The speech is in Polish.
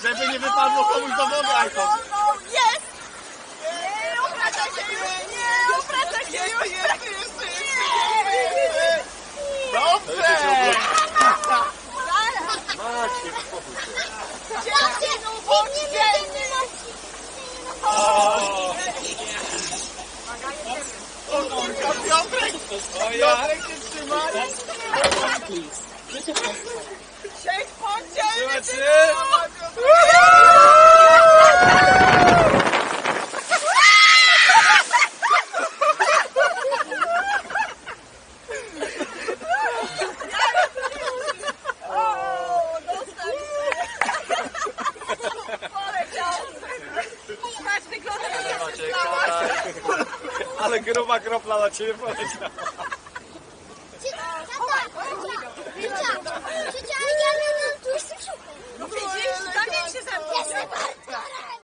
Żeby nie wypadło komuś do wody, Ajko. Jest! Nie, obracaj się już! Nie, obracaj się już! Dobrze! Maciek, spokój się. Piotrek! Piotrek się trzyma! Cześć, podzielmy Ale gruba kropla na ciebie poleciała.